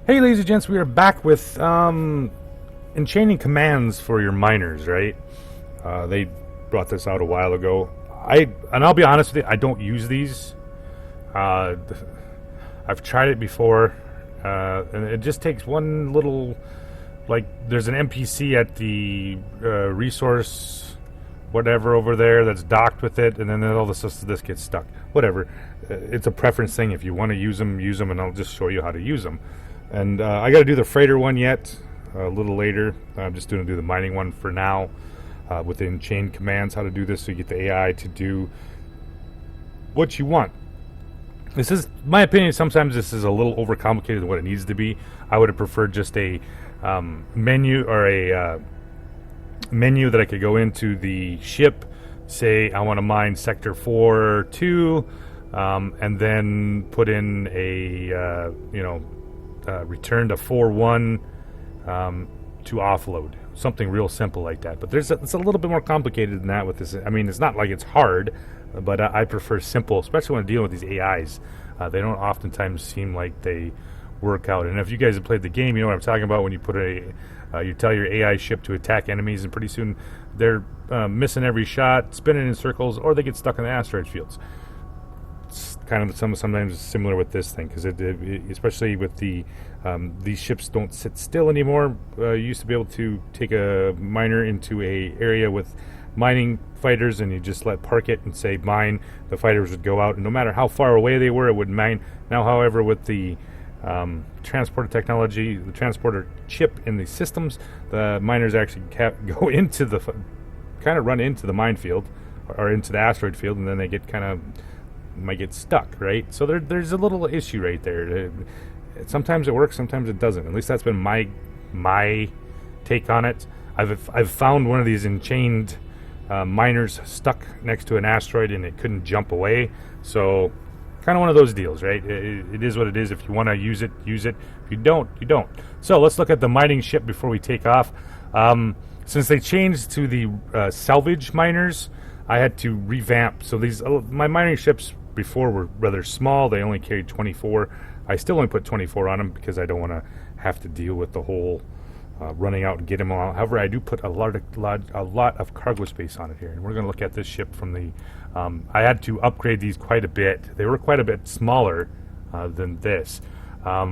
Hey, ladies and gents, we are back with enchaining commands for your miners, right? They brought this out a while ago. I'll be honest with you, I don't use these. Uh, I've tried it before, and it just takes one little, like, there's an NPC at the resource, whatever over there that's docked with it, and then all this gets stuck. Whatever. It's a preference thing. If you want to use them, and I'll just show you how to use them. And I got to do the freighter one yet, a little later. I'm just going to do the mining one for now with the Enchain commands, how to do this so you get the AI to do what you want. This is, my opinion, sometimes this is a little overcomplicated than what it needs to be. I would have preferred just a menu or a menu that I could go into the ship, say I want to mine sector 4-2, and then put in a, return to 4-1 to offload. Something real simple like that. But it's a little bit more complicated than that with this. I mean, it's not like it's hard, but I prefer simple, especially when dealing with these AIs. They don't oftentimes seem like they work out. And if you guys have played the game, you know what I'm talking about when you put you tell your AI ship to attack enemies, and pretty soon they're missing every shot, spinning in circles, or they get stuck in the asteroid fields. It's kind of sometimes similar with this thing, because especially with these ships don't sit still anymore. You used to be able to take a miner into a area with mining fighters, and you just park it and say mine. The fighters would go out, and no matter how far away they were, it would mine. Now, however, with the transporter technology, the transporter chip in the systems, the miners actually go into run into the minefield or into the asteroid field, and then they might get stuck, right? So there's a little issue right there. Sometimes it works, sometimes it doesn't. At least that's been my take on it. I've found one of these enchained miners stuck next to an asteroid, and it couldn't jump away. So kind of one of those deals, right? It is what it is. If you want to use it, use it. If you don't, you don't. So let's look at the mining ship before we take off. Since they changed to the salvage miners, I had to revamp. So my mining ships before were rather small. They only carried 24. I still only put 24 on them because I don't want to have to deal with the whole running out and get them all. However, I do put a lot of cargo space on it here, and we're going to look at this ship from the. I had to upgrade these quite a bit. They were quite a bit smaller than this. I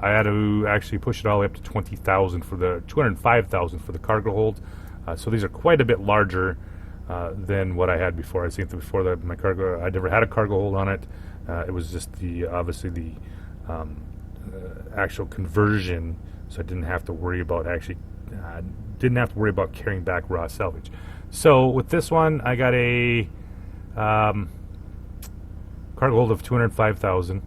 had to actually push it all the way up to 20,000 for the 205,000 for the cargo hold. So these are quite a bit larger than what I had before. I think before that, my cargo, I never had a cargo hold on it. It was just obviously the actual conversion, so I didn't have to worry about carrying back raw salvage. So with this one, I got a cargo hold of 205,000.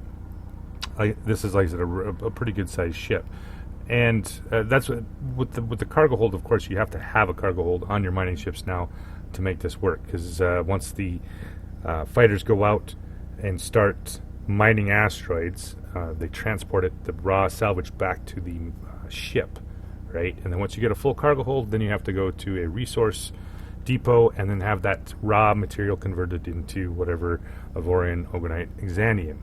This is, like I said, a pretty good sized ship, and that's with the cargo hold. Of course, you have to have a cargo hold on your mining ships now to make this work, because once the fighters go out and start mining asteroids, they transport the raw salvage back to the ship, right? And then once you get a full cargo hold, then you have to go to a resource depot and then have that raw material converted into whatever Avorion, Ogonite, Xanium.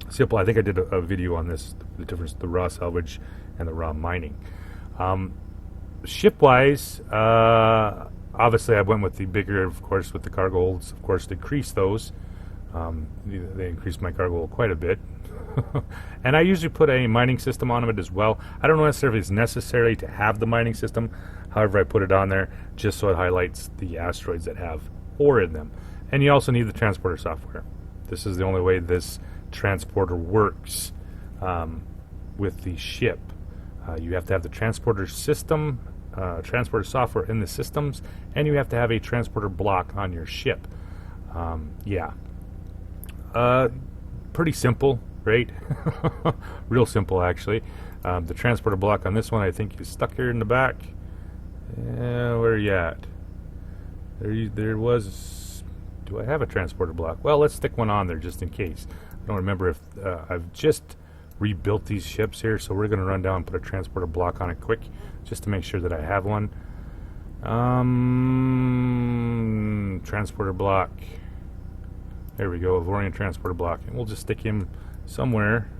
Simple. I think I did a video on this, the difference, the raw salvage and the raw mining. Ship-wise, obviously I went with the bigger, of course, with the cargo holds. Of course, decreased those. They increased my cargo hold quite a bit. And I usually put a mining system on it as well. I don't know necessarily if it's necessary to have the mining system. However, I put it on there just so it highlights the asteroids that have ore in them. And you also need the transporter software. This is the only way this transporter works with the ship. You have to have the transporter system, transporter software in the systems, and you have to have a transporter block on your ship. Pretty simple, right? Real simple, actually. The transporter block on this one, I think, is stuck here in the back. Where are you at? There was. Do I have a transporter block? Well, let's stick one on there just in case. I don't remember if I've just rebuilt these ships here, so we're going to run down and put a transporter block on it quick, just to make sure that I have one. Transporter block. There we go, Avorion transporter block. And we'll just stick him somewhere.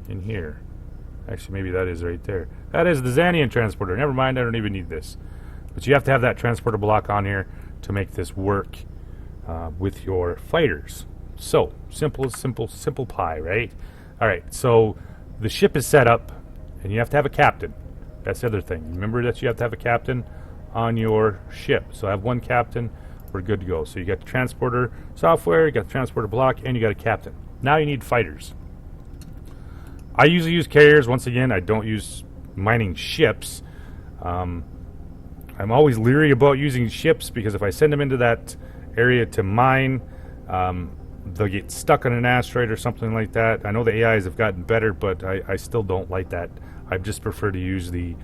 in here. Actually, maybe that is right there. That is the Xanian transporter. Never mind, I don't even need this. But you have to have that transporter block on here to make this work with your fighters. So, simple pie, right? Alright, so the ship is set up, and you have to have a captain. That's the other thing. Remember that you have to have a captain on your ship. So I have one captain, we're good to go. So you got the transporter software, you got the transporter block, and you got a captain. Now you need fighters. I usually use carriers. Once again, I don't use mining ships. I'm always leery about using ships because if I send them into that area to mine, they'll get stuck on an asteroid or something like that. I know the AIs have gotten better, but I still don't like that. I just prefer to use the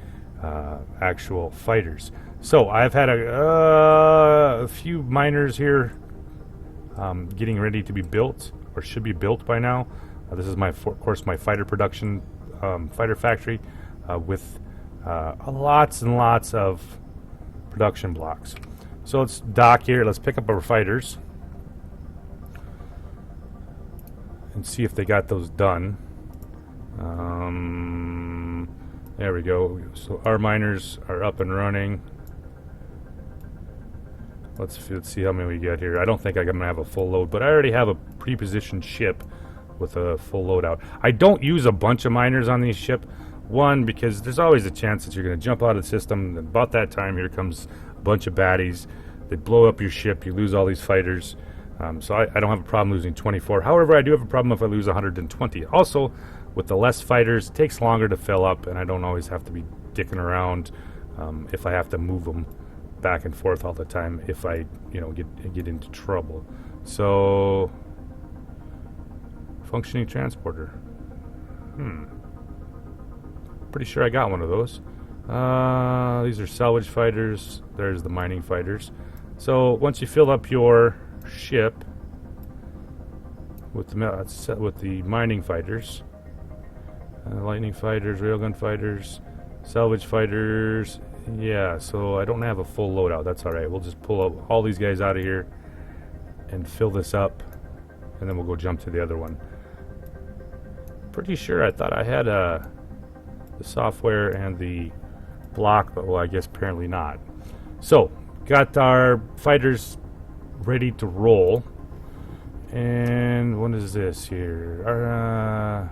actual fighters. So I've had a few miners here getting ready to be built, or should be built by now. This is of course my fighter production, fighter factory with lots and lots of production blocks. So let's dock here. Let's pick up our fighters and see if they got those done. There we go. So our miners are up and running. Let's see how many we get here. I don't think I'm going to have a full load, but I already have a pre-positioned ship with a full loadout. I don't use a bunch of miners on these ship. One, because there's always a chance that you're going to jump out of the system. And about that time, here comes a bunch of baddies. They blow up your ship. You lose all these fighters. So I don't have a problem losing 24. However, I do have a problem if I lose 120. Also, with the less fighters, it takes longer to fill up, and I don't always have to be dicking around if I have to move them back and forth all the time if I, get into trouble. So, functioning transporter. Pretty sure I got one of those. These are salvage fighters. There's the mining fighters. So once you fill up your ship with the mining fighters, lightning fighters, railgun fighters, salvage fighters. Yeah, so I don't have a full loadout. That's all right. We'll just pull up all these guys out of here and fill this up, and then we'll go jump to the other one. Pretty sure I thought I had the software and the block, but well, I guess apparently not. So, got our fighters ready to roll. And what is this here?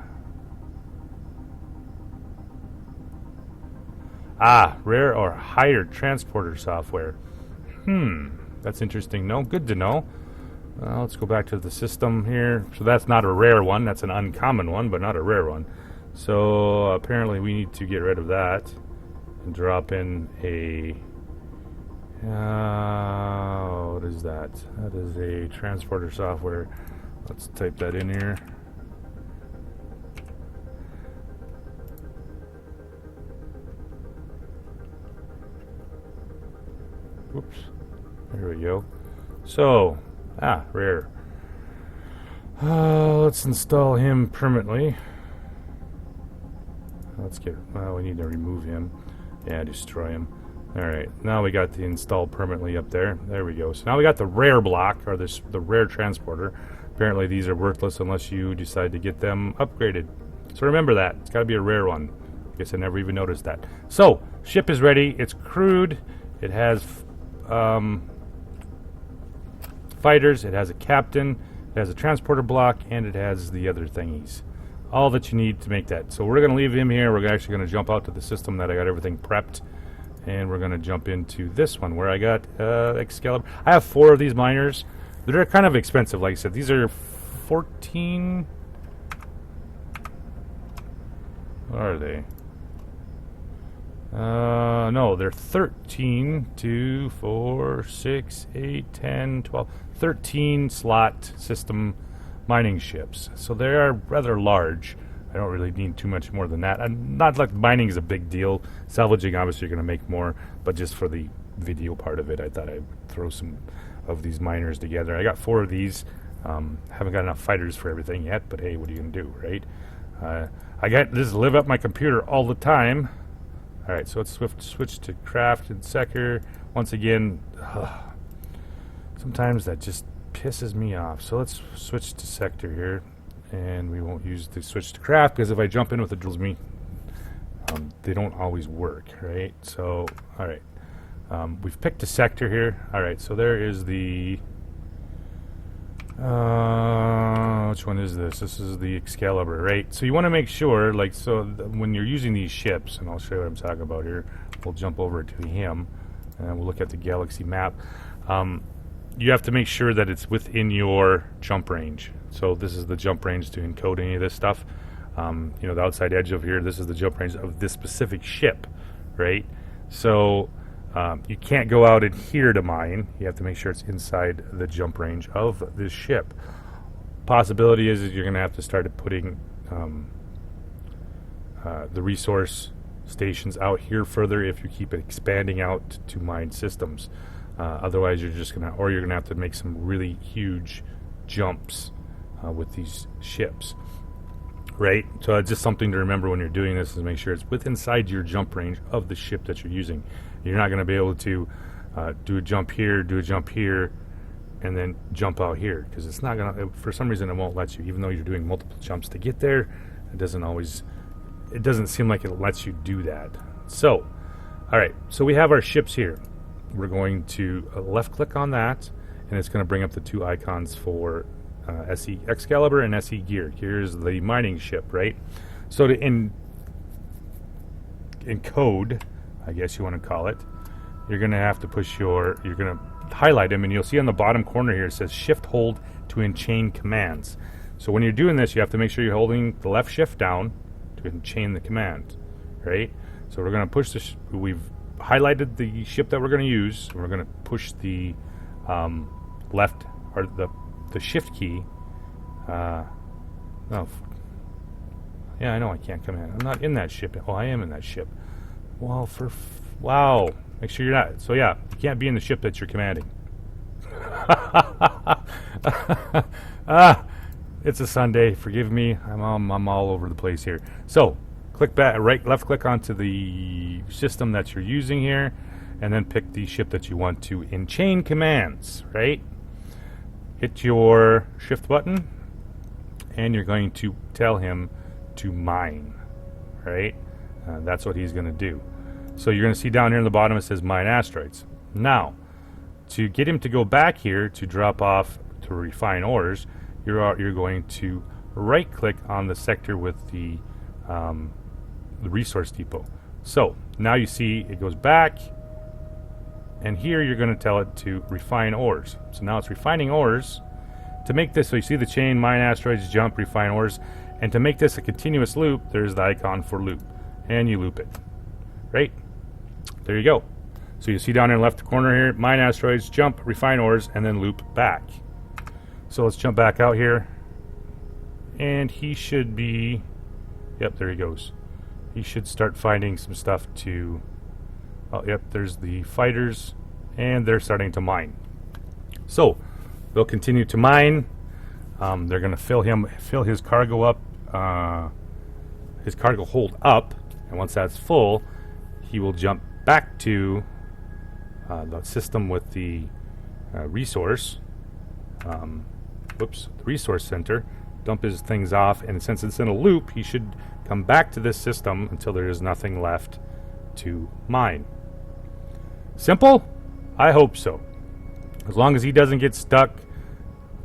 Rare or higher transporter software. That's interesting. No, good to know. Let's go back to the system here. So that's not a rare one. That's an uncommon one, but not a rare one. So apparently we need to get rid of that and drop in a... what is that? That is a transporter software. Let's type that in here. Whoops. There we go. So, rare. Let's install him permanently. We need to remove him. Yeah, destroy him. Alright, now we got the install permanently up there. There we go. So now we got the rare block, or the rare transporter. Apparently these are worthless unless you decide to get them upgraded. So remember that. It's got to be a rare one. I guess I never even noticed that. So, ship is ready. It's crewed. It has fighters. It has a captain. It has a transporter block. And it has the other thingies. All that you need to make that. So we're going to leave him here. We're actually going to jump out to the system that I got everything prepped. And we're going to jump into this one where I got Excalibur. I have 4 of these miners. They're kind of expensive, like I said. These are 14... What are they? No, they're 13, 2, 4, 6, 8, 10, 12... 13 slot system mining ships. So they are rather large. I don't really need too much more than that. And not like mining is a big deal. Salvaging, obviously, you're going to make more. But just for the video part of it, I thought I'd throw some of these miners together. I got 4 of these. Haven't got enough fighters for everything yet. But hey, what are you going to do, right? I got this live up my computer all the time. All right, so let's switch to craft and sector. Once again, sometimes that just pisses me off. So let's switch to sector here. And we won't use the switch to craft, because if I jump in with the drills me, they don't always work, right? So, alright. We've picked a sector here. Alright, so there is the... which one is this? This is the Excalibur, right? So you want to make sure, like, when you're using these ships, and I'll show you what I'm talking about here. We'll jump over to him, and we'll look at the galaxy map. You have to make sure that it's within your jump range. So this is the jump range to encode any of this stuff. You know, the outside edge of here, this is the jump range of this specific ship, right? So you can't go out in here to mine. You have to make sure it's inside the jump range of this ship. Possibility is that you're going to have to start putting the resource stations out here further if you keep expanding out to mine systems. Otherwise, you're gonna have to make some really huge jumps with these ships, right? So it's just something to remember when you're doing this, is make sure it's inside your jump range of the ship that you're using. You're not going to be able to do a jump here, and then jump out here, because it's not gonna. For some reason, it won't let you, even though you're doing multiple jumps to get there. It doesn't seem like it lets you do that. So, all right. So we have our ships here. We're going to left click on that, and it's going to bring up the two icons for SE Excalibur and SE Gear. Here's the mining ship, right? So to encode, I guess you want to call it, you're going to have to you're going to highlight them, and you'll see on the bottom corner here it says shift hold to enchain commands. So when you're doing this, you have to make sure you're holding the left shift down to enchain the command, right? So we're going to push this. We've highlighted the ship that we're going to use, and we're going to push the left, or the shift key. Yeah, I know I can't come in. I'm not in that ship. Oh, I am in that ship. Well, wow. Make sure you're not. So yeah, you can't be in the ship that you're commanding. It's a Sunday. Forgive me. I'm all over the place here. So click back, left click onto the system that you're using here, and then pick the ship that you want to enchain commands, right? Hit your shift button, and you're going to tell him to mine, right? That's what he's going to do. So you're going to see down here in the bottom it says mine asteroids. Now, to get him to go back here to drop off to refine ores, you're going to right click on the sector with the resource depot. So now you see it goes back, and here you're going to tell it to refine ores. So now it's refining ores. To make this, so you see the chain, mine asteroids, jump, refine ores, and to make this a continuous loop, there's the icon for loop, and you loop it, right? There you go. So you see down in the left corner here, mine asteroids, jump, refine ores, and then loop back. So let's jump back out here, and he should be, yep, there he goes. He should start finding some stuff to, oh, yep, there's the fighters, and they're starting to mine. So they'll continue to mine. They're going to fill his cargo up, his cargo hold up, and once that's full, he will jump back to the system with the resource. The resource center, dump his things off, and since it's in a loop, he should come back to this system until there is nothing left to mine. Simple? I hope so. As long as he doesn't get stuck,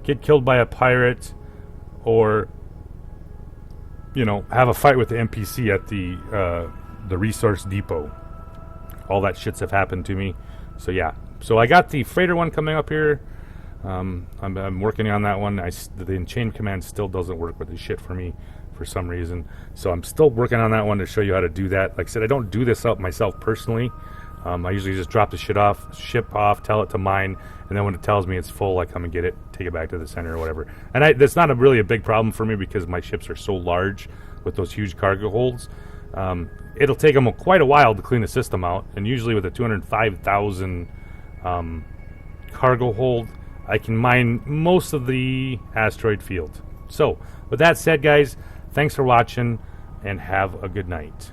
get killed by a pirate, or have a fight with the NPC at the resource depot. All that shits have happened to me. So yeah. So I got the freighter one coming up here. I'm working on that one. The Enchain command still doesn't work with this shit for me for some reason. So I'm still working on that one to show you how to do that. Like I said, I don't do this up myself personally. I usually just drop the ship off, tell it to mine, and then when it tells me it's full, I come and get it, take it back to the center or whatever. And that's not really a big problem for me because my ships are so large with those huge cargo holds. It'll take them quite a while to clean the system out, and usually with a 205,000 cargo hold, I can mine most of the asteroid field. So, with that said, guys, thanks for watching, and have a good night.